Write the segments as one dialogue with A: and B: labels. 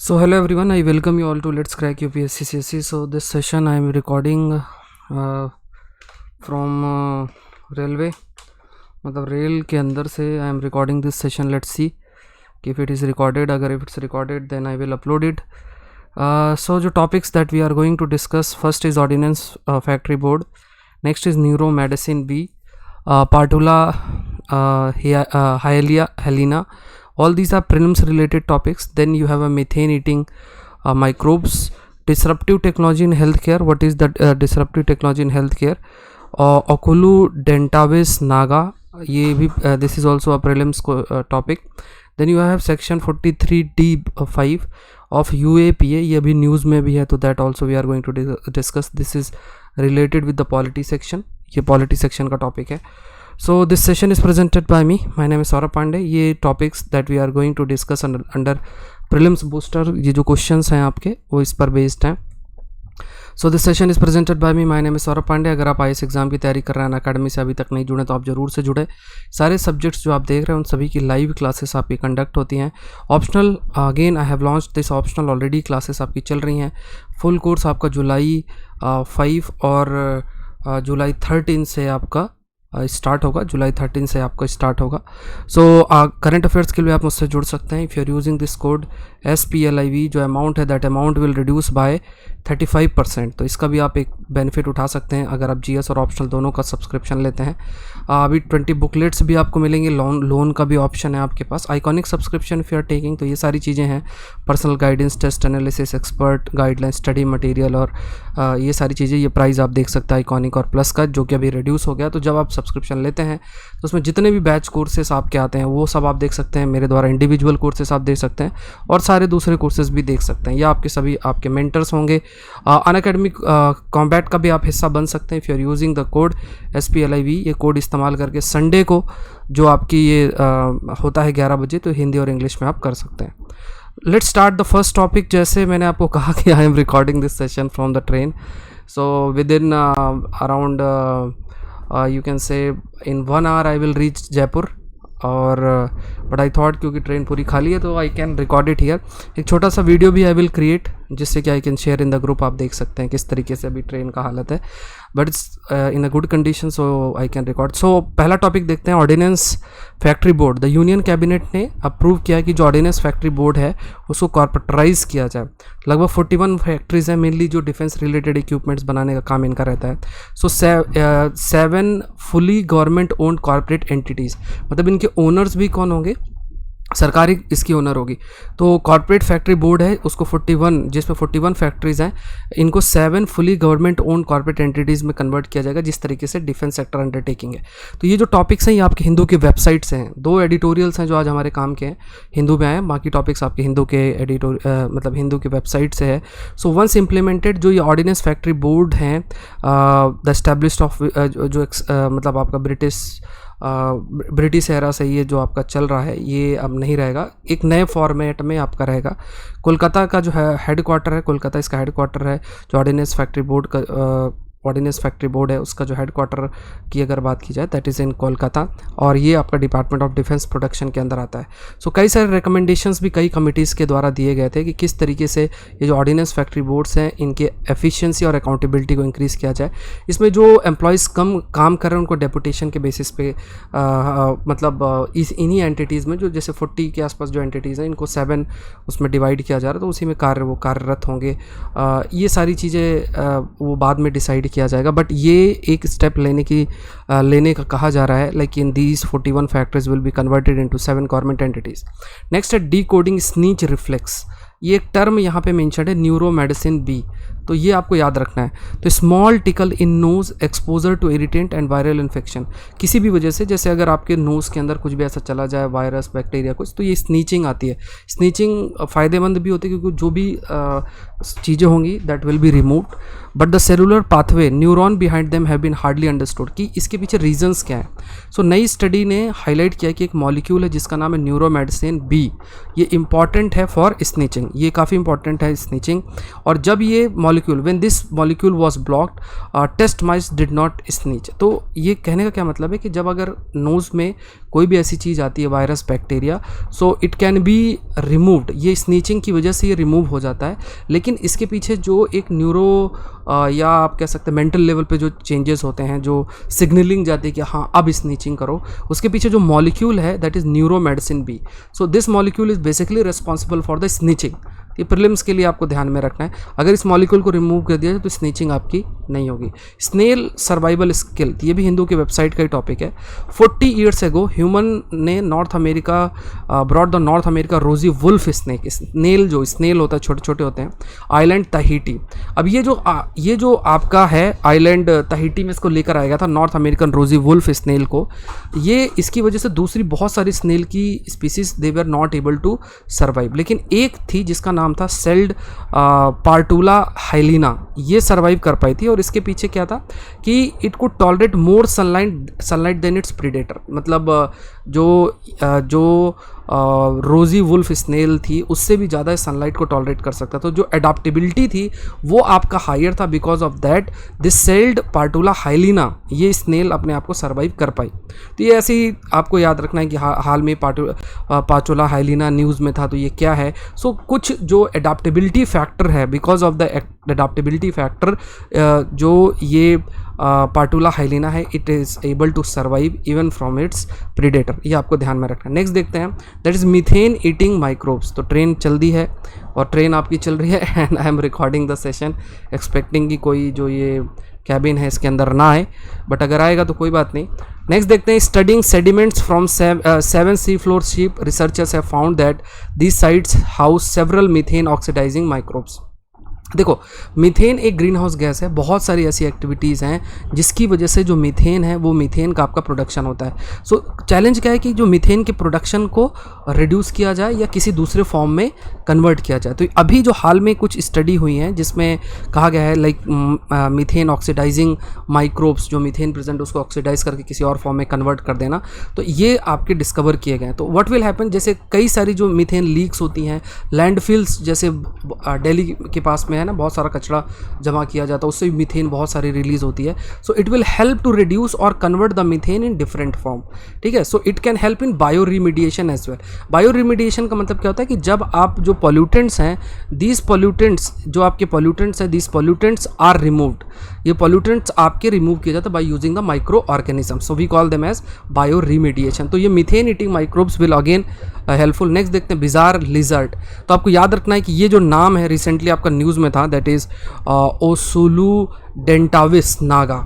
A: So hello everyone, I welcome you all to Let's Crack UPSC CSE. So this session I am recording from railway, मतलब rail के अंदर से I am recording this session. Let's see if it is recorded. अगर if it's recorded then I will upload it. So the topics that we are going to discuss, first is Ordnance Factory Board, next is Neuromedicine B, Partula Hyalina. All these are prelims related topics. Then you have a methane eating microbes, disruptive technology in healthcare. What is the disruptive technology in healthcare? Oculu dentavis naga, ये भी this is also a prelims topic. Then you have section 43D5 of UAPA, ये भी news में भी है, तो that also we are going to discuss. This is related with the polity section, ये polity section का topic है. So this session is presented by me. My name is Saurabh Pandey. ये topics that we are going to discuss under prelims booster, ये जो questions हैं आपके वो इस पर based हैं. So this session is presented by me. My name is Saurabh Pandey. अगर आप IAS एग्ज़ाम की तैयारी कर रहे हैं, अकेडमी से अभी तक नहीं जुड़े तो आप ज़रूर से जुड़े. सारे सब्जेक्ट्स जो आप देख रहे हैं उन सभी की लाइव क्लासेस आपकी कंडक्ट होती हैं. Optional again I have launch this optional already, classes आपकी चल रही हैं. फुल कोर्स आपका जुलाई 5 और जुलाई 13 से आपका स्टार्ट होगा. जुलाई 13 से आपका स्टार्ट होगा. सो करंट अफेयर्स के लिए आप मुझसे जुड़ सकते हैं. If you are using this code SPLIV, जो अमाउंट है that amount will reduce by 35%. तो इसका भी आप एक बेनिफिट उठा सकते हैं अगर आप GS और ऑप्शनल दोनों का सब्सक्रिप्शन लेते हैं. अभी 20 बुकलेट्स भी आपको मिलेंगे. लोन का भी ऑप्शन है आपके पास. Iconic subscription if you are taking, तो ये सारी चीज़ें हैं. Personal guidance, test analysis, expert guideline, study material और ये सारी चीज़ें. ये प्राइस आप देख सकते हैं आइकॉनिक और प्लस का, जो कि अभी रिड्यूस हो गया. तो जब आप सब्सक्रिप्शन लेते हैं तो उसमें जितने भी बैच कोर्सेस आपके आते हैं वो सब आप देख सकते हैं. मेरे द्वारा इंडिविजुअल कोर्सेस आप देख सकते हैं और सारे दूसरे कोर्सेज भी देख सकते हैं. या आपके सभी आपके मेंटर्स होंगे. अनअकैडमी कॉम्बैट का भी आप हिस्सा बन सकते हैं if you are using the code SPLIV. ये कोड इस्तेमाल करके संडे को जो आपकी ये होता है 11 बजे, तो हिंदी और इंग्लिश में आप कर सकते हैं. Let's start the first topic. जैसे मैंने आपको कहा कि आई am recording this session from the train. So with in around you can say in 1 hour I will reach Jaipur. और बट आई थॉट क्योंकि ट्रेन पूरी खाली है तो आई कैन रिकॉर्ड इट हियर. एक छोटा सा वीडियो भी आई विल क्रिएट जिससे कि I can share in the group. आप देख सकते हैं किस तरीके से अभी ट्रेन का हालत है, but it's in a good condition, so I can record. So पहला टॉपिक देखते हैं, Ordnance Factory Board. The union cabinet ने अप्रूव किया कि जो ऑर्डिनेंस फैक्ट्री बोर्ड है उसको कॉर्पोरेटाइज किया जाए. लगभग 41 फैक्ट्रीज हैं, मेनली जो डिफेंस रिलेटेड इक्विपमेंट्स बनाने का काम इनका रहता है. सो 7 fully government owned corporate entities, मतलब इनके ओनर्स भी कौन होंगे, सरकारी इसकी ओनर होगी. तो कॉर्पोरेट फैक्ट्री बोर्ड है उसको 41, जिसमें 41 फैक्ट्रीज़ हैं, इनको 7 fully government own corporate entities में कन्वर्ट किया जाएगा, जिस तरीके से डिफेंस सेक्टर अंडरटेकिंग है. तो ये जो टॉपिक्स हैं ये आपके हिंदू की वेबसाइट से हैं. 2 एडिटोरियल्स हैं जो आज हमारे काम के हैं, हिंदू में आए. बाकी टॉपिक्स आपके हिंदू के मतलब हिंदू की वेबसाइट से है. सो वंस इम्प्लीमेंटेड, जो ये ऑर्डिनेंस फैक्ट्री बोर्ड हैं द एस्टैब्लिश्ड ऑफ जो मतलब आपका ब्रिटिश एरा से ये जो आपका चल रहा है ये अब नहीं रहेगा, एक नए फॉर्मेट में आपका रहेगा. कोलकाता का जो है हेड क्वार्टर है, कोलकाता इसका हेड क्वार्टर है. जो ऑर्डिनेंस फैक्ट्री बोर्ड का ऑर्डिनेंस फैक्ट्री बोर्ड है उसका जो हेड क्वार्टर की अगर बात की जाए दैट इज़ इन कोलकाता, और ये आपका डिपार्टमेंट ऑफ डिफेंस प्रोडक्शन के अंदर आता है. सो कई सारे रिकमेंडेशंस भी कई कमिटीज़ के द्वारा दिए गए थे कि किस तरीके से ये जो ऑर्डिनेंस फैक्ट्री बोर्ड्स हैं इनके एफिशिएंसी और अकाउंटेबिलिटी को इंक्रीज़ किया जाए. इसमें जो एम्प्लॉयज़ कम काम कर रहे हैं उनको डेपुटेशन के बेसिस पे मतलब इन्हीं एंटिटीज़ में जो जैसे 40 के आसपास जो एंटिटीज़ हैं इनको 7 उसमें डिवाइड किया जा रहा है, तो उसी में वो कार्यरत होंगे. ये सारी चीज़ें वो बाद में डिसाइड किया जाएगा, बट ये एक स्टेप लेने का कहा जा रहा है. Like in these 41 factories will be converted into 7 government entities. Next है डीकोडिंग स्नीच रिफ्लेक्स. ये एक टर्म यहाँ पे मेंशन है, न्यूरो मेडिसिन B, तो ये आपको याद रखना है. तो small tickle in nose exposure to irritant and viral infection, किसी भी वजह से, जैसे अगर आपके नोज़ के अंदर कुछ भी ऐसा चला जाए, वायरस बैक्टीरिया कुछ, तो ये स्नीचिंग आती है. स्नीचिंग फ़ायदेमंद भी होती है क्योंकि जो भी चीज़ें होंगी that will be removed, but the cellular pathway neuron behind them have been hardly understood, कि इसके पीछे रीजंस क्या है। सो नई स्टडी ने हाईलाइट किया कि एक मॉलिक्यूल है जिसका नाम है न्यूरोमेडिसिन बी, ये इंपॉर्टेंट है फॉर स्नीचिंग, ये काफ़ी इंपॉर्टेंट है स्नीचिंग। और जब ये molecule when this molecule was blocked test mice did not sneeze. तो ये कहने का क्या मतलब है कि जब अगर नोज़ में कोई भी ऐसी चीज़ आती है, virus, bacteria, so it can be removed, ये स्नीचिंग की वजह से ये रिमूव हो जाता है। लेकिन इसके पीछे जो एक न्यूरो या आप कह सकते हैं मेंटल लेवल पे जो चेंजेस होते हैं, जो सिग्नलिंग जाती है कि हाँ अब स्नीचिंग करो, उसके पीछे जो मॉलिक्यूल है that is neuromedin B. So this molecule is basically responsible for the sneezing. ये प्रीलिम्स के लिए आपको ध्यान में रखना है। अगर इस मॉलिक्यूल को रिमूव कर दिया जाए तो स्नीचिंग आपकी नहीं होगी। स्नेल सर्वाइवल स्किल, ये भी हिंदू की वेबसाइट का ही टॉपिक है। 40 ईयर्स एगो ह्यूमन ने North America brought the North America rosy wolf snake, snail जो स्नेल होता है छोटे छोटे होते हैं, आइलैंड तहीटी। अब ये जो आपका है आइलैंड तहीटी में इसको लेकर आया गया था नॉर्थ अमेरिकन रोजी वुल्फ स्नेल को। ये इसकी वजह से दूसरी बहुत सारी स्नेल की species they were not able to survive, लेकिन एक थी जिसका नाम था सेल्ड पार्टुला हाइलिना, ये सर्वाइव कर पाई थी। और इसके पीछे क्या था कि it could tolerate more sunlight than its predator, मतलब जो रोजी वुल्फ स्नेल थी उससे भी ज़्यादा सनलाइट को टॉलरेट कर सकता था। तो जो एडाप्टेबिलिटी थी वो आपका हायर था, बिकॉज ऑफ दैट दिस सेल्ड पार्टुला हाइलिना, ये स्नेल अपने आप को सर्वाइव कर पाई। तो ये ऐसे ही आपको याद रखना है कि हाल में पार्टुला हाइलिना न्यूज़ में था, तो ये क्या है। सो कुछ जो एडाप्टेबिलिटी फैक्टर है, because of the adaptability factor जो ये पार्टुला हाइलिना है, it is able to survive even from its predator, ये आपको ध्यान में रखना है। नेक्स्ट देखते हैं, that is methane eating microbes. तो ट्रेन चल दी है और ट्रेन आपकी चल रही है and I am recording the session expecting कि कोई जो ये कैबिन है इसके अंदर ना आए, बट अगर आएगा तो कोई बात नहीं। नेक्स्ट देखते हैं, studying sediments from 7 sea floor ship, researchers have found that these sites house several methane oxidizing microbes. देखो, मीथेन एक ग्रीन हाउस गैस है, बहुत सारी ऐसी एक्टिविटीज़ हैं जिसकी वजह से जो मीथेन है वो मीथेन का आपका प्रोडक्शन होता है। सो चैलेंज क्या है कि जो मीथेन के प्रोडक्शन को रिड्यूस किया जाए या किसी दूसरे फॉर्म में कन्वर्ट किया जाए। तो अभी जो हाल में कुछ स्टडी हुई हैं जिसमें कहा गया है लाइक मीथेन ऑक्सीडाइजिंग माइक्रोब्स, जो मीथेन प्रेजेंट उसको ऑक्सीडाइज करके किसी और फॉर्म में कन्वर्ट कर देना, तो ये आपके डिस्कवर किए गए हैं। तो व्हाट विल हैपन, जैसे कई सारी जो मीथेन लीक्स होती हैं, लैंडफिल्स जैसे दिल्ली के पास में है ना, बहुत सारा कचरा जमा किया जाता है, उससे भी मीथेन बहुत सारी रिलीज होती है। So it will help to reduce और convert the methane in different form, ठीक है। So it can help in bioremediation as well. Bioremediation का मतलब क्या होता है कि जब आप जो पॉल्यूटेंट्स हैं, दीज पॉल्यूटेंट्स जो आपके पॉल्यूटेंट्स हैं, दीज पॉल्यूटेंट्स आर रिमूव्ड, ये पॉल्यूटेंट्स आपके रिमूव किए जाते हैं by using the microorganism, so we call them as bioremediation. तो ये methane eating microbes will again helpful. Next देखते हैं, बिजार लिजर्ड। तो आपको याद रखना है कि ये जो नाम है रिसेंटली आपका न्यूज़ में था, दैट इज़ ओसुलू डेंटाविस नागा,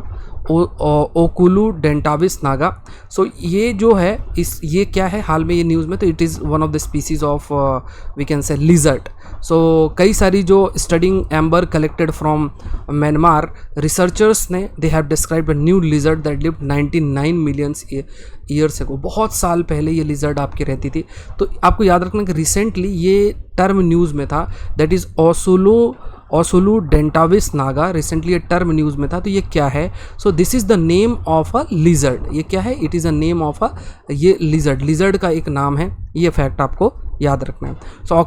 A: ओकुलू डेंटाविस नागा। सो ये जो है ये क्या है हाल में ये न्यूज़ में, तो it is one of the species of we can say lizard. So कई सारी जो studying amber collected from Myanmar, researchers ने they have described a new lizard that lived 99 million years ago. बहुत साल पहले ये लिजर्ड आपकी रहती थी। तो आपको याद रखना कि रिसेंटली ये टर्म न्यूज़ में था, दैट इज़ ओसुलू डेंटाविस नागा, रिसेंटली ये टर्म न्यूज़ में था। तो ये क्या है, so this is the name of a lizard. ये क्या है, it is a name of अ ये लिजर्ड का एक नाम है, ये फैक्ट आपको याद रखना है। So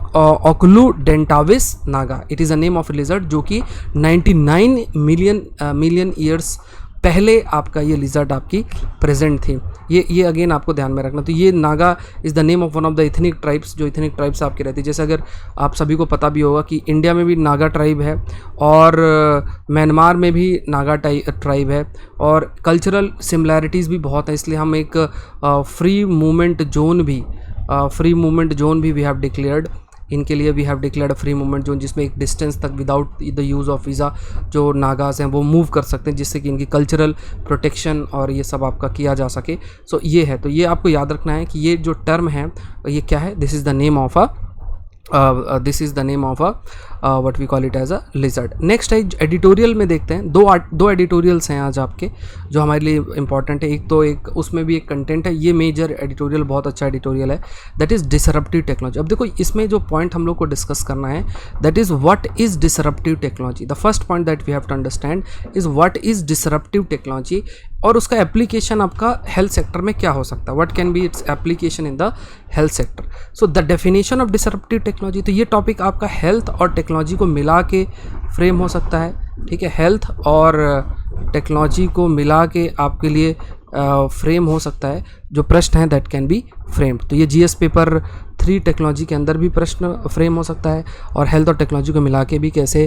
A: Oculudentavis naga, it is a name of lizard जो कि 99 मिलियन ईयर्स पहले आपका ये लिजर्ड आपकी प्रेजेंट थी। ये अगेन आपको ध्यान में रखना। तो ये Naga is the name of one of the ethnic tribes, जो इथनिक ट्राइब्स आपकी रहती है। जैसे अगर आप सभी को पता भी होगा कि इंडिया में भी नागा ट्राइब है और म्यांमार में भी नागा ट्राइब है, और कल्चरल सिमिलैरिटीज़ भी बहुत है। इसलिए हम एक फ्री मूवमेंट जोन भी वी हैव डिक्लेयर्ड इनके लिए। We have declared a free movement zone, जिसमें एक डिस्टेंस तक without the use of visa जो नागास हैं वो मूव कर सकते हैं, जिससे कि इनकी कल्चरल प्रोटेक्शन और ये सब आपका किया जा सके। सो ये है, तो ये आपको याद रखना है कि ये जो टर्म है ये क्या है, this is the name of a this is the name of what we call it as a lizard. Next है एडिटोरियल में देखते हैं, दो एडिटोरियल्स हैं आज आपके जो हमारे लिए इंपॉर्टेंट है। एक तो एक उसमें भी एक कंटेंट है, ये मेजर एडिटोरियल बहुत अच्छा एडिटोरियल है, दैट इज़ डिसरप्टिव टेक्नोलॉजी। अब देखो इसमें जो पॉइंट हम लोग को डिस्कस करना है that is what is disruptive technology. The first point that we have to understand is what is disruptive technology और उसका एप्लीकेशन आपका हेल्थ सेक्टर में क्या हो सकता है, what can be its application in the health sector. So the definition of disruptive technology, तो ये टॉपिक आपका हेल्थ और टेक्नोलॉजी को मिला के फ्रेम हो सकता है, ठीक है, हेल्थ और टेक्नोलॉजी को मिला के आपके लिए फ्रेम हो सकता है जो प्रश्न है दैट कैन बी फ्रेम्ड। तो ये जीएस पेपर 3 टेक्नोलॉजी के अंदर भी प्रश्न फ्रेम हो सकता है और हेल्थ और टेक्नोलॉजी को मिला के भी कैसे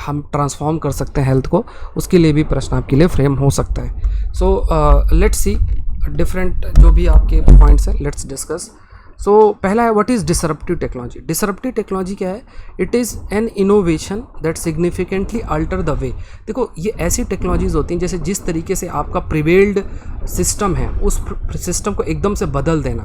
A: हम ट्रांसफॉर्म कर सकते हैं हेल्थ को, उसके लिए भी प्रश्न आपके लिए फ्रेम हो सकता है। सो लेट्स सी डिफरेंट जो भी आपके पॉइंट्स हैं, लेट्स डिस्कस। सो पहला है what is disruptive technology. Disruptive technology क्या है, it is an innovation that significantly alter the way. देखो ये ऐसी टेक्नोलॉजीज़ होती हैं जैसे जिस तरीके से आपका प्रिवेल्ड सिस्टम है उस सिस्टम को एकदम से बदल देना,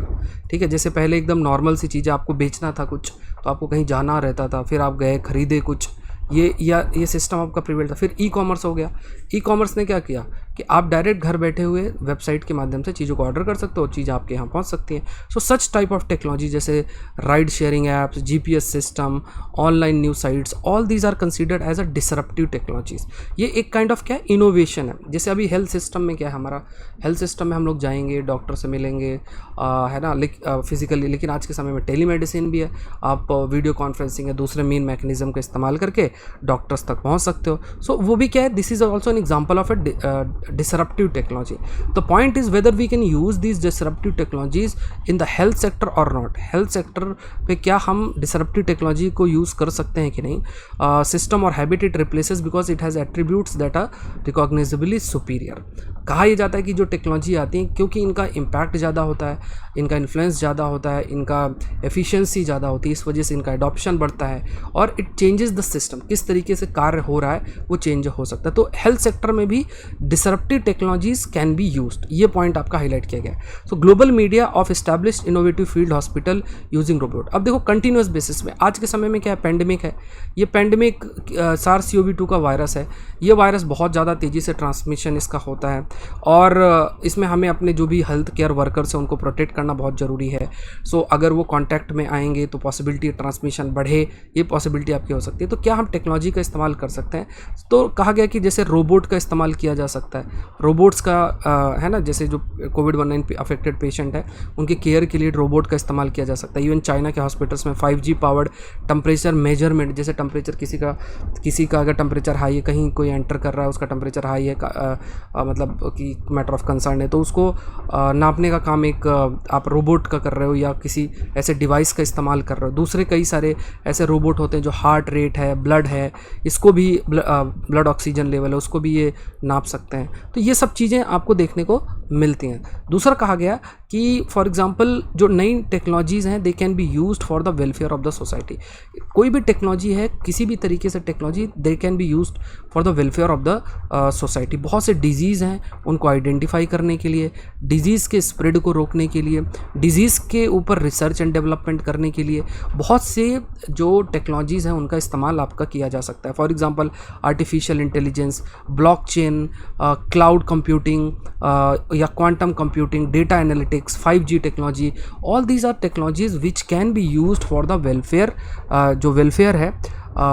A: ठीक है। जैसे पहले एकदम नॉर्मल सी चीज़ें, आपको बेचना था कुछ तो आपको कहीं जाना रहता था, फिर आप गए खरीदे कुछ, ये सिस्टम आपका प्रिवेल था। फिर ई कॉमर्स हो गया, ई कॉमर्स ने क्या किया कि आप डायरेक्ट घर बैठे हुए वेबसाइट के माध्यम से चीज़ों को ऑर्डर कर सकते हो, चीज़ आपके यहाँ पहुँच सकती है। So such type of technology जैसे ride sharing apps, GPS system, online news sites, all these are considered as a disruptive technologies. ये एक काइंड ऑफ क्या है, इनोवेशन है। जैसे अभी हेल्थ सिस्टम में क्या है, हमारा हेल्थ सिस्टम में हम लोग जाएंगे, डॉक्टर से मिलेंगे, है ना, फिजिकली, लेकिन आज के समय में टेलीमेडिसिन भी है, आप वीडियो कॉन्फ्रेंसिंग या दूसरे मेन मैकेनिज्म का इस्तेमाल करके डॉक्टर्स तक पहुंच सकते हो। सो वो भी क्या है, this is also an example of a disruptive technology. The point is whether we can use this disruptive technologies in the health sector और नॉट। हेल्थ सेक्टर पे क्या हम डिसरप्टिव टेक्नोलॉजी को यूज़ कर सकते हैं कि नहीं। सिस्टम और habit it replaces because it has attributes that are recognizably superior. कहा यह जाता है कि जो टेक्नोलॉजी आती है क्योंकि इनका इम्पैक्ट ज़्यादा होता है, इनका इन्फ्लुएंस ज़्यादा होता है, इनका एफिशिएंसी ज़्यादा होती है, इस वजह से इनका एडॉप्शन बढ़ता है और इट चेंजेस द सिस्टम। किस तरीके से कार्य हो रहा है वो चेंज हो सकता है। तो हेल्थ सेक्टर में भी disruptive technologies can be used, ये पॉइंट आपका हाईलाइट किया गया है। सो global media of established innovative field hospital using robot. अब देखो कंटिन्यूस बेसिस में आज के समय में क्या है, पेंडेमिक है, ये पेंडेमिक SARS-CoV-2 का वायरस है। ये वायरस बहुत ज़्यादा तेज़ी से ट्रांसमिशन इसका होता है और इसमें हमें अपने जो भी हेल्थ केयर वर्कर्स हैं उनको प्रोटेक्ट करना बहुत ज़रूरी है। सो अगर वो कांटेक्ट में आएंगे तो पॉसिबिलिटी ट्रांसमिशन बढ़े, ये पॉसिबिलिटी आपकी हो सकती है। तो क्या हम टेक्नोलॉजी का इस्तेमाल कर सकते हैं? तो कहा गया कि जैसे रोबोट का इस्तेमाल किया जा सकता है। रोबोट्स का है ना, जैसे जो कोविड-19 अफेक्टेड पेशेंट है उनके केयर के लिए रोबोट का इस्तेमाल किया जा सकता है। इवन चाइना के हॉस्पिटल्स में 5G पावर्ड टेम्परेचर मेजरमेंट, जैसे टेम्परेचर किसी का अगर टेम्परेचर हाई है, कहीं कोई एंटर कर रहा है उसका टेम्परेचर हाई है, मतलब कि मैटर ऑफ कंसर्न है, तो उसको नापने का काम एक आप रोबोट का कर रहे हो या किसी ऐसे डिवाइस का इस्तेमाल कर रहे हो। दूसरे कई सारे ऐसे रोबोट होते हैं जो हार्ट रेट है, ब्लड है, इसको भी ब्लड ऑक्सीजन लेवल है उसको भी ये नाप सकते हैं। तो ये सब चीज़ें आपको देखने को मिलती हैं। दूसरा कहा गया कि फॉर एग्जांपल जो नई टेक्नोलॉजीज़ हैं they can be used for the welfare of the society. कोई भी टेक्नोलॉजी है, किसी भी तरीके से technology, they can be used for the welfare of the society. बहुत से डिजीज़ हैं, उनको आइडेंटिफाई करने के लिए, डिजीज़ के स्प्रेड को रोकने के लिए, डिजीज़ के ऊपर रिसर्च एंड डेवलपमेंट करने के लिए बहुत से जो टेक्नोलॉजीज़ हैं उनका इस्तेमाल आपका किया जा सकता है। For example artificial intelligence, blockchain, cloud computing या quantum computing, data analytics, 5G technology, all these are technologies which can be used for the welfare. जो वेलफेयर है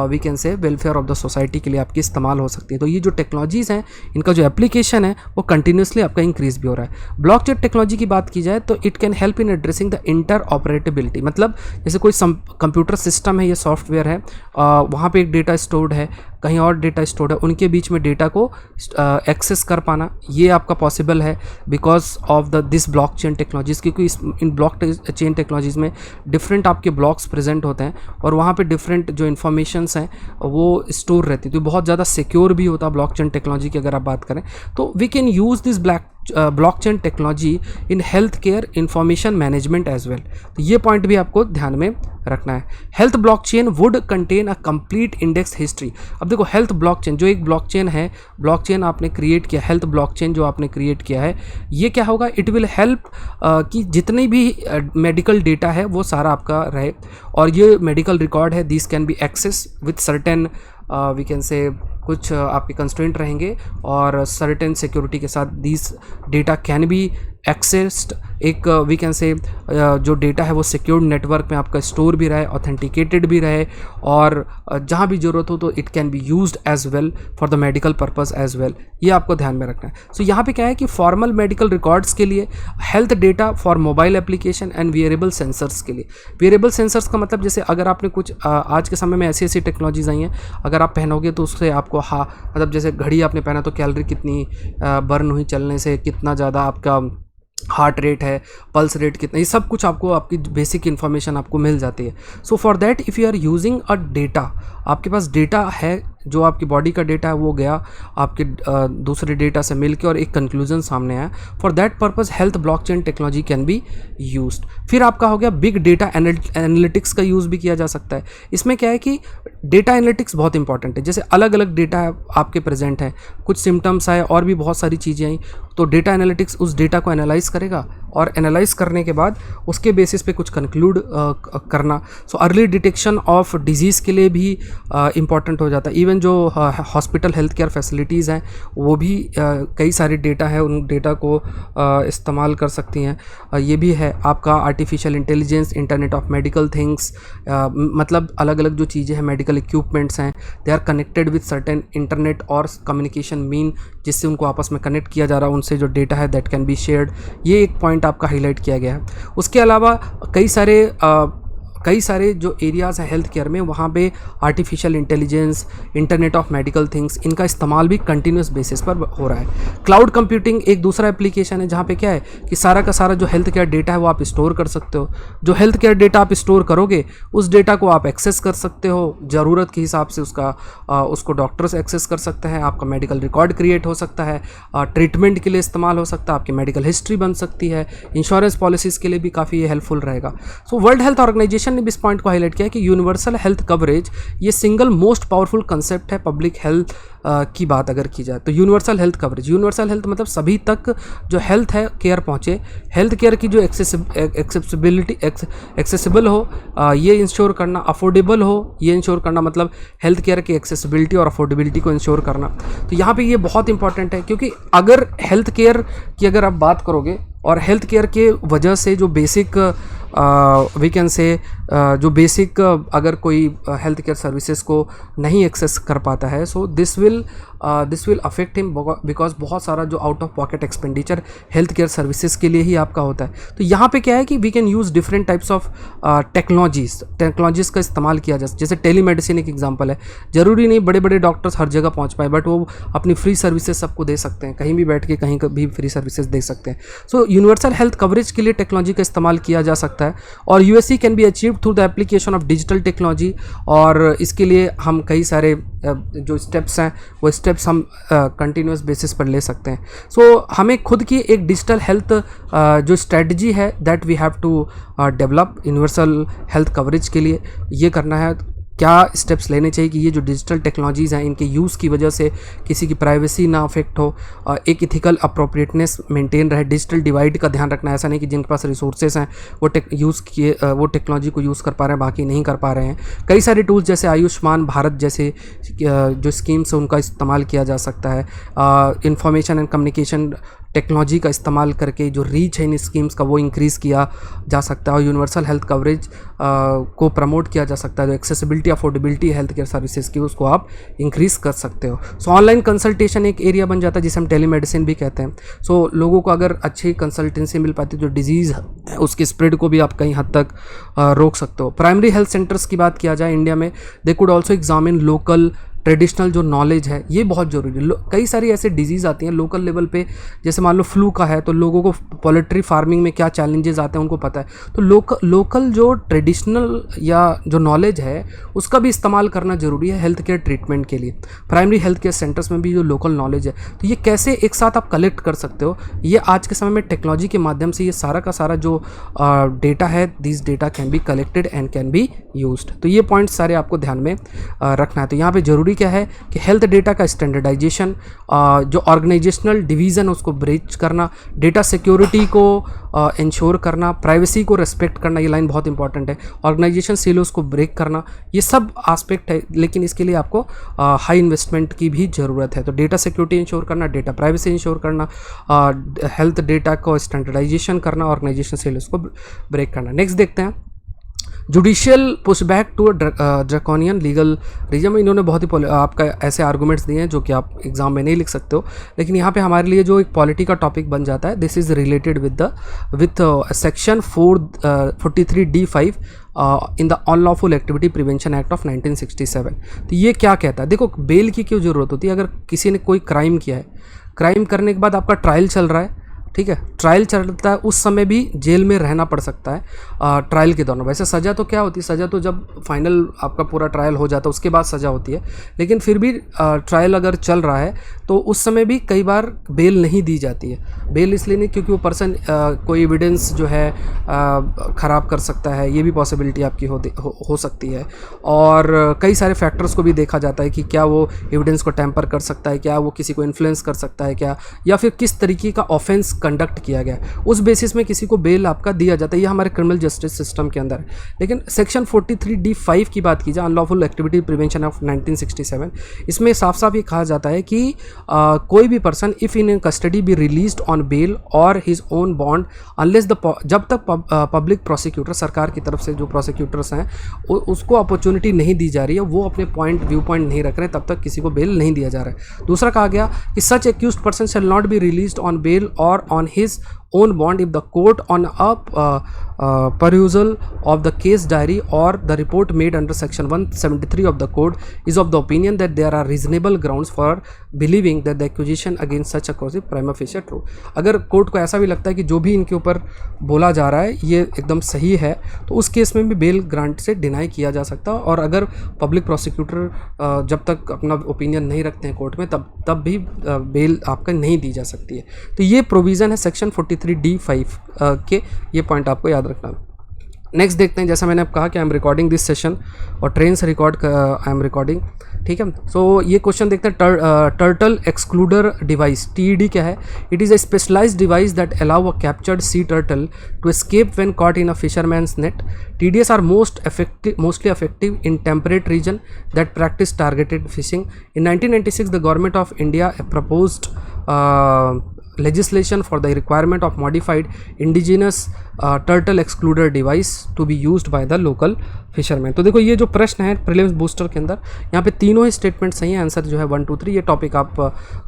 A: we can say welfare of the society के लिए आपकी इस्तेमाल हो सकती है। तो ये जो टेक्नोलॉजीज़ हैं इनका जो एप्लीकेशन है वो कंटिन्यूसली आपका इंक्रीज भी हो रहा है। ब्लॉकचेन टेक्नोलॉजी की बात की जाए तो it can help in addressing the interoperability. मतलब जैसे कोई कंप्यूटर सिस्टम है या सॉफ्टवेयर है, वहाँ पे एक डेटा स्टोर्ड है, कहीं और डेटा स्टोर्ड है, उनके बीच में डेटा को एक्सेस कर पाना ये आपका पॉसिबल है because of this blockchain technologies. क्योंकि इन ब्लॉकचेन टेक्नोलॉजीज़ में डिफरेंट आपके ब्लॉक्स प्रेजेंट होते हैं और वहाँ पे डिफरेंट जो इन्फॉर्मेशंस हैं वो स्टोर रहती है। तो बहुत ज़्यादा सिक्योर भी होता है ब्लॉकचेन टेक्नोलॉजी की अगर आप बात करें। तो we can use this blockchain technology in health care information management as well. तो ये पॉइंट भी आपको ध्यान में रखना है। Health blockchain would contain a complete index history. अब देखो हेल्थ ब्लॉकचेन जो एक ब्लॉकचेन है, ब्लॉकचेन आपने क्रिएट किया, हेल्थ ब्लॉकचेन जो आपने क्रिएट किया है, ये क्या होगा, इट विल हेल्प कि जितनी भी मेडिकल डेटा है वो सारा आपका रहे, और ये मेडिकल रिकॉर्ड है, this can be access with certain we can say कुछ आपके कंस्ट्रेंट रहेंगे और सर्टेन सिक्योरिटी के साथ this data can be accessed. एक वी कैन से जो डेटा है वो सिक्योर्ड नेटवर्क में आपका स्टोर भी रहे, ऑथेंटिकेटेड भी रहे, और जहाँ भी ज़रूरत हो तो it can be used as well for the medical purpose as well. ये आपको ध्यान में रखना है। सो यहाँ पे क्या है कि फॉर्मल मेडिकल रिकॉर्ड्स के लिए, health data for mobile application and wearable sensors के लिए। वियरेबल सेंसर्स का मतलब जैसे अगर आपने कुछ आज के समय में ऐसी ऐसी टेक्नोलॉजीज आई हैं, अगर आप पहनोगे तो उससे आपको मतलब जैसे घड़ी आपने पहना तो कैलोरी कितनी बर्न हुई चलने से, कितना ज़्यादा आपका हार्ट रेट है, पल्स रेट कितना, ये सब कुछ आपको आपकी बेसिक इन्फॉर्मेशन आपको मिल जाती है। So for that if you are using a data, आपके पास डेटा है, जो आपकी बॉडी का डेटा है वो गया आपके दूसरे डेटा से मिलके और एक कंक्लूजन सामने आया। For that purpose health blockchain technology can be used. फिर आपका हो गया बिग डेटा एनालिटिक्स का यूज़ भी किया जा सकता है। इसमें क्या है कि डेटा एनालिटिक्स बहुत इंपॉर्टेंट है। जैसे अलग अलग डेटा आपके प्रेजेंट है, कुछ सिम्टम्स आए और भी बहुत सारी चीज़ें आई, तो डेटा एनालिटिक्स उस डेटा को एनालाइज करेगा और एनालाइज करने के बाद उसके बेसिस पे कुछ कंक्लूड करना। So early detection of disease के लिए भी इम्पॉर्टेंट हो जाता है। इवन जो हॉस्पिटल हेल्थ केयर फैसिलिटीज़ हैं वो भी कई सारे डेटा है, उन डेटा को इस्तेमाल कर सकती हैं। ये भी है आपका artificial intelligence, internet of medical things, मतलब अलग अलग जो चीज़ें हैं, मेडिकल इक्विपमेंट्स हैं, they are connected with certain internet और कम्युनिकेशन मीन, जिससे उनको आपस में कनेक्ट किया जा रहा है, उनसे जो डेटा है दैट कैन बी शेयर्ड। ये एक पॉइंट आपका हाईलाइट किया गया है। उसके अलावा कई सारे जो एरियाज़ हैं हेल्थ केयर में, वहाँ पे artificial intelligence, internet of medical things, इनका इस्तेमाल भी कंटिन्यूस बेसिस पर हो रहा है। क्लाउड कंप्यूटिंग एक दूसरा एप्लीकेशन है जहाँ पे क्या है कि सारा का सारा जो हेल्थ केयर डेटा है वो आप स्टोर कर सकते हो। जो हेल्थ केयर डेटा आप स्टोर करोगे उस डेटा को आप एक्सेस कर सकते हो ज़रूरत के हिसाब से, उसको डॉक्टर्स एक्सेस कर सकते हैं, आपका मेडिकल रिकॉर्ड क्रिएट हो सकता है, ट्रीटमेंट के लिए इस्तेमाल हो सकता है, आपकी मेडिकल हिस्ट्री बन सकती है, इंश्योरेंस पॉलिसीज़ के लिए भी काफ़ी ये हेल्पफुल रहेगा। सो वर्ल्ड हेल्थ ऑर्गेनाइजेशन ने भी इस पॉइंट को हाईलाइट किया है कि यूनिवर्सल हेल्थ कवरेज ये सिंगल मोस्ट पावरफुल कंसेप्ट है पब्लिक हेल्थ की बात अगर की जाए तो। Universal health coverage, universal health मतलब सभी तक जो हेल्थ है केयर पहुंचे, हेल्थ केयर की जो एक्सेसिबल हो ये इंश्योर करना, अफोर्डेबल हो ये इंश्योर करना, मतलब हेल्थ केयर की एक्सेसिबिलिटी और अफोर्डेबिलिटी को इंश्योर करना। तो यहाँ पे ये बहुत इंपॉर्टेंट है, क्योंकि अगर हेल्थ केयर की अगर आप बात करोगे और हेल्थ केयर के वजह से जो बेसिक वी कैन से जो बेसिक अगर कोई हेल्थ केयर सर्विसेज को नहीं एक्सेस कर पाता है, so this will affect him, because बहुत सारा जो out of pocket expenditure health care services के लिए ही आपका होता है। तो यहाँ पे क्या है कि we can use different types of technologies का इस्तेमाल किया जा सकता है। जैसे टेलीमेडिसिन एक एग्जांपल है, ज़रूरी नहीं बड़े बड़े डॉक्टर्स हर जगह पहुँच पाए, बट वो अपनी फ्री सर्विसेज सबको दे सकते हैं, कहीं भी बैठ के कहीं भी फ्री सर्विसेज दे सकते हैं। सो यूनिवर्सल हेल्थ कवरेज के लिए टेक्नोलॉजी का इस्तेमाल किया जा सकता है, और USC can be achieved through the application of digital technology. और इसके लिए हम कई सारे जो स्टेप्स हैं वो स्टेप्स हम कंटिन्यूस बेसिस पर ले सकते हैं। सो हमें खुद की एक डिजिटल हेल्थ जो स्ट्रेटजी है that we have to develop universal health coverage के लिए। ये करना है क्या स्टेप्स लेने चाहिए कि ये जो डिजिटल टेक्नोलॉजीज़ हैं इनके यूज़ की वजह से किसी की प्राइवेसी ना अफेक्ट हो, एक इथिकल अप्रोप्रिएटनेस मेंटेन रहे, डिजिटल डिवाइड का ध्यान रखना। ऐसा नहीं कि जिनके पास रिसोर्सेज हैं वो टेक्नोलॉजी को यूज़ कर पा रहे हैं, बाकी नहीं कर पा रहे हैं। कई सारे टूल्स जैसे आयुष्मान भारत जैसे जो स्कीम्स हैं उनका इस्तेमाल किया जा सकता है। इंफॉर्मेशन एंड कम्युनिकेशन टेक्नोलॉजी का इस्तेमाल करके जो रीच है इन स्कीम्स का वो इंक्रीज़ किया जा सकता है, और यूनिवर्सल हेल्थ कवरेज को प्रमोट किया जा सकता है। जो accessibility affordability health care services की उसको आप इंक्रीज़ कर सकते हो। सो ऑनलाइन कंसल्टेशन एक एरिया बन जाता है जिसे हम टेलीमेडिसिन भी कहते हैं। सो लोगों को अगर अच्छी कंसल्टेंसी मिल पाती है, जो डिजीज़ है उसकी स्प्रेड को भी आप कहीं हद तक रोक सकते हो। प्राइमरी हेल्थ सेंटर्स की बात किया जाए इंडिया में, they could also examine local traditional जो नॉलेज है ये बहुत ज़रूरी है। कई सारी ऐसे डिजीज़ आती हैं लोकल लेवल पे, जैसे मान लो फ्लू का है तो लोगों को पोल्ट्री फार्मिंग में क्या चैलेंजेस आते हैं उनको पता है। तो लोकल जो ट्रेडिशनल या जो नॉलेज है उसका भी इस्तेमाल करना ज़रूरी है हेल्थ केयर ट्रीटमेंट के लिए। प्राइमरी हेल्थ केयर सेंटर्स में भी जो लोकल नॉलेज है तो ये कैसे एक साथ आप कलेक्ट कर सकते हो, ये आज के समय में टेक्नोलॉजी के माध्यम से ये सारा का सारा जो डेटा है, this data can be collected and can be used. तो ये पॉइंट्स सारे आपको ध्यान में रखना है। तो यहाँ पे ज़रूरी क्या है कि हेल्थ डेटा का स्टैंडर्डाइजेशन, जो ऑर्गेनाइजेशनल डिवीज़न उसको ब्रीच करना, डेटा सिक्योरिटी को इंश्योर करना, प्राइवेसी को रेस्पेक्ट करना, ये लाइन बहुत इंपॉर्टेंट है, ऑर्गेनाइजेशन सिलोस को ब्रेक करना, ये सब आस्पेक्ट है। लेकिन इसके लिए आपको हाई इन्वेस्टमेंट की भी ज़रूरत है। तो डेटा सिक्योरिटी इंश्योर करना, डेटा प्राइवेसी इंश्योर करना, हेल्थ डेटा को स्टैंडर्डाइजेशन करना, ऑर्गेनाइजेशन सिलोस को ब्रेक करना। नेक्स्ट देखते हैं judicial pushback to draconian legal regime. इन्होंने बहुत ही आपका ऐसे आर्गूमेंट्स दिए हैं जो कि आप एग्जाम में नहीं लिख सकते हो, लेकिन यहाँ पे हमारे लिए जो एक पॉलिटी का टॉपिक बन जाता है, this is related with section 443D5 in the unlawful activity prevention act of 1967। तो ये क्या कहता है, देखो बेल की क्यों ज़रूरत होती है। अगर किसी ने कोई क्राइम किया है, क्राइम करने के बाद आपका ट्रायल चल रहा है, ठीक है, ट्रायल चलता है, उस समय भी जेल में रहना पड़ सकता है ट्रायल के दौरान। वैसे सज़ा तो क्या होती है, सज़ा तो जब फाइनल आपका पूरा ट्रायल हो जाता है उसके बाद सज़ा होती है, लेकिन फिर भी ट्रायल अगर चल रहा है तो उस समय भी कई बार बेल नहीं दी जाती है। बेल इसलिए नहीं क्योंकि वो पर्सन कोई एविडेंस जो है ख़राब कर सकता है, ये भी पॉसिबिलिटी आपकी हो सकती है। और कई सारे फैक्टर्स को भी देखा जाता है कि क्या वो एविडेंस को टैम्पर कर सकता है, क्या वो किसी को इन्फ्लुएंस कर सकता है क्या, या फिर किस तरीके का ऑफेंस कंडक्ट किया गया, उस बेसिस में किसी को बेल आपका दिया जाता है। ये हमारे क्रिमिनल जस्टिस सिस्टम के अंदर है। लेकिन सेक्शन 43D5 की बात की जाए, अनलॉफुल एक्टिविटी प्रिवेंशन ऑफ 1967, इसमें साफ साफ ये कहा जाता है कि कोई भी person if in custody be released on bail और हिज ओन बॉन्ड अनलेस जब तक पब्लिक प्रोसिक्यूटर, सरकार की तरफ से जो प्रोसिक्यूटर्स हैं उसको अपॉर्चुनिटी नहीं दी जा रही है, वो अपने व्यू पॉइंट नहीं रख रहे, तब तक किसी को बेल नहीं दिया जा रहा है। दूसरा कहा गया कि such accused person shall not be released on bail और on his own bond if the court on a perusal of the case diary or the report made under section 173 of the code is of the opinion that there are reasonable grounds for believing that the accusation against such a cause is prima facie true। अगर court को ऐसा भी लगता है कि जो भी इनके ऊपर बोला जा रहा है ये एकदम सही है, तो उस केस में भी बेल ग्रांट से डिनाई किया जा सकता है। और अगर पब्लिक प्रोसिक्यूटर जब तक अपना ओपिनियन नहीं रखते हैं कोर्ट में, तब भी बेल आपका नहीं दी जा सकती है। तो ये प्रोविज़न है सेक्शन 43D5 के, ये पॉइंट आपको याद रखना। नेक्स्ट देखते हैं, जैसा मैंने अब कहा कि आई एम रिकॉर्डिंग दिस सेशन और ट्रेन से आई एम रिकॉर्डिंग, ठीक है। सो ये क्वेश्चन देखते हैं, टर्टल एक्सक्लूडर डिवाइस, TED क्या है। It is a specialized device that allow a captured sea turtle to escape when caught in a fisherman's net. TDS are mostly effective in temperate region that practice targeted fishing. In 1996 the government of India proposed legislation for the requirement of modified indigenous turtle excluder device to be used by the local fisherman. तो देखो ये जो प्रश्न है prelims booster के अंदर, यहाँ पे तीनों ही स्टेटमेंट सही हैं, आंसर जो है 1 2 3। ये टॉपिक आप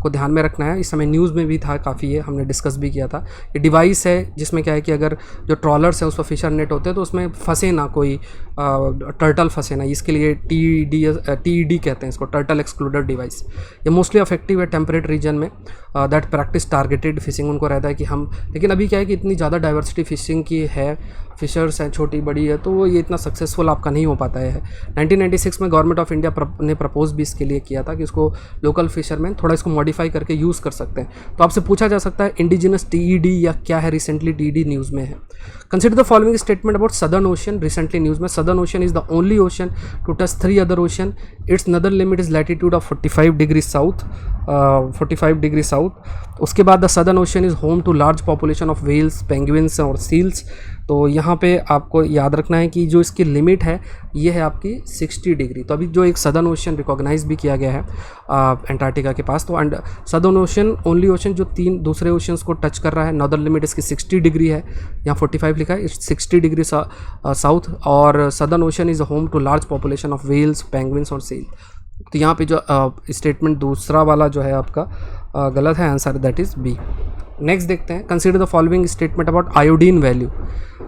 A: को ध्यान में रखना है। इस समय न्यूज़ में भी था काफ़ी, है हमने डिस्कस भी किया था। ये डिवाइस है जिसमें क्या है कि अगर जो ट्रॉलर्स हैं उस पर फिशर नेट होते हैं तो उसमें फंसे ना कोई टर्टल फंसे ना, इसके लिए TED कहते हैं इसको, टर्टल एक्सक्लूडर डिवाइस। ये मोस्टली अफेक्टिव है टेम्परेट रीजन में दैट प्रैक्टिस टारगेटेड फिशिंग। उनको रहता है कि हम, लेकिन अभी क्या है कि इतनी ज़्यादा डाइवर्सिटी फिशिंग की है, फिशर्स हैं छोटी बड़ी है, तो ये इतना सक्सेसफुल आपका नहीं हो पाता है। 1996 में गवर्नमेंट ऑफ इंडिया ने प्रपोज भी इसके लिए किया था कि इसको लोकल फिशरमैन थोड़ा इसको मॉडिफाई करके यूज़ कर सकते हैं। तो आपसे पूछा जा सकता है इंडिजिनस TED या क्या है, रिसेंटली TED न्यूज़ में है। Consider the following statement about southern ocean, recently news में southern ocean is the only ocean to touch 3 other ocean. Its northern limit is latitude of 45 degree south, 45 degree south. उसके बाद the southern ocean is home to large population of whales, penguins और seals. तो यहाँ पे आपको याद रखना है कि जो इसकी लिमिट है ये है आपकी 60 डिग्री। तो अभी जो एक सदर्न ओशन रिकॉग्नाइज भी किया गया है अंटार्कटिका के पास, तो and southern ocean only ocean जो 3 दूसरे ओशंस को टच कर रहा है। नॉर्दर्न लिमिट इसकी 60 डिग्री है, यहाँ 45 लिखा है, 60 डिग्री साउथ। और southern ocean is home to large population of whales, penguins और सील। तो यहाँ पे जो स्टेटमेंट दूसरा वाला जो है आपका गलत है, answer that is B. Next देखते हैं, consider the following statement about iodine value.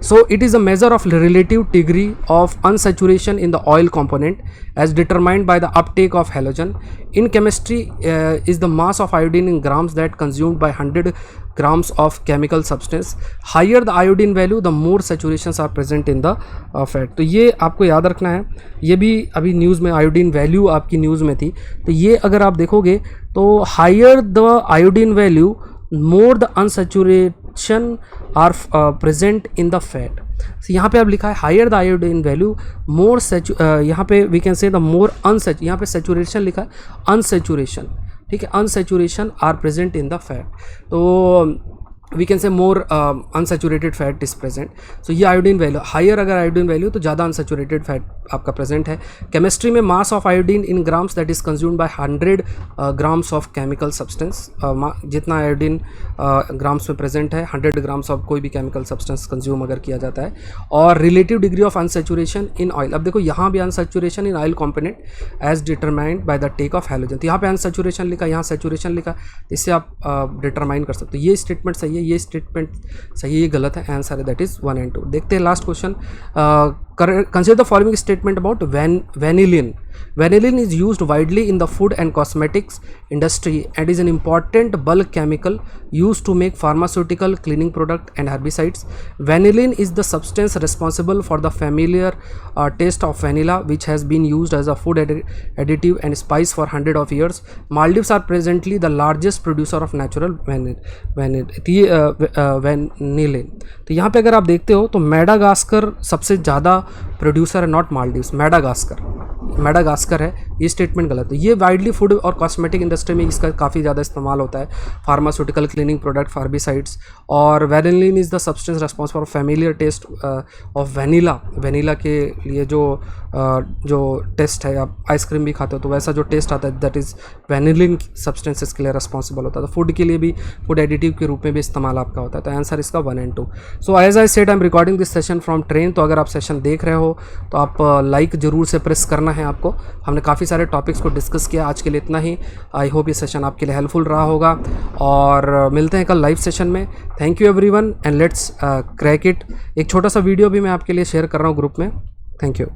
A: So it is a measure of relative degree of unsaturation in the oil component as determined by the uptake of halogen. In chemistry, is the mass of iodine in grams that consumed by 100 grams of chemical substance. Higher the iodine value, the more saturations are present in the fat. तो ये आपको याद रखना है, ये भी अभी news में आयोडीन वैल्यू आपकी न्यूज़ में थी, तो ये अगर आप देखोगे तो higher the iodine value more the unsaturation are present in the fat. यहाँ पे अब लिखा है higher the iodine value more यहाँ पे we can say the more unsat, यहाँ पे सेचुरेशन लिखा है अनसेचुरेशन, ठीक है, unsaturation are present in the fat, तो we can say more unsaturated fat is present. So ये आयोडीन वैल्यू हायर, अगर आयोडीन वैल्यू तो ज़्यादा अनसेचुरेटेड फैट आपका प्रेजेंट है। केमिस्ट्री में mass of iodine in grams that is consumed by 100 grams of chemical substance, जितना iodine grams में present है 100 ग्राम्स ऑफ कोई भी केमिकल सब्सटेंस कंज्यूम अगर किया जाता है। और relative degree of unsaturation in oil, अब देखो यहाँ भी unsaturation in oil component as determined by the take of halogen, तो यहाँ पे अनसेचुरेशन लिखा, यहाँ सेचुरेशन लिखा, इससे आप डिटरमाइन कर सकते हो। ये स्टेटमेंट सही है, ये स्टेटमेंट सही है, ये गलत है, आंसर है दैट इज 1 and 2। देखते हैं last question, consider the following statement about vanillin. Vanillin is used widely in the food and cosmetics industry and is an important bulk chemical used to make pharmaceutical, cleaning product and herbicides. Vanillin is the substance responsible for the familiar taste of vanilla, which has been used as a food additive and spice for hundreds of years. Maldives are presently the largest producer of natural vanillin. तो यहाँ पे अगर आप देखते हो तो Madagascar सबसे ज़्यादा प्रोड्यूसर है, नॉट मालदीव्स, मेडागास्कर है, ये स्टेटमेंट गलत है। ये वाइडली फूड और कॉस्मेटिक इंडस्ट्री में इसका काफ़ी ज़्यादा इस्तेमाल होता है, फार्मास्यूटिकल, क्लीनिंग प्रोडक्ट, फार्बिसाइड्स। और vanillin is the substance responsible for familiar taste of vanilla के लिए जो टेस्ट है, आप आइसक्रीम भी खाते हो तो वैसा जो टेस्ट आता है दैट इज़ वैनिलिन सब्सटेंसेस के लिए रेस्पॉन्सिबल होता है। तो फूड के लिए भी, फूड एडिटिव के रूप में भी इस्तेमाल आपका होता है, तो आंसर इसका 1 and 2। So as I said I am recording this session from train, तो अगर आप सेशन देख रहे हो तो आप लाइक ज़रूर से प्रेस करना है आपको। हमने काफ़ी सारे टॉपिक्स को डिस्कस किया, आज के लिए इतना ही। आई होप ये सेशन आपके लिए हेल्पफुल रहा होगा और मिलते हैं कल लाइव सेशन में। Thank you everyone and let's crack it. एक छोटा सा वीडियो भी मैं आपके लिए शेयर कर रहा हूँ ग्रुप में। Thank you.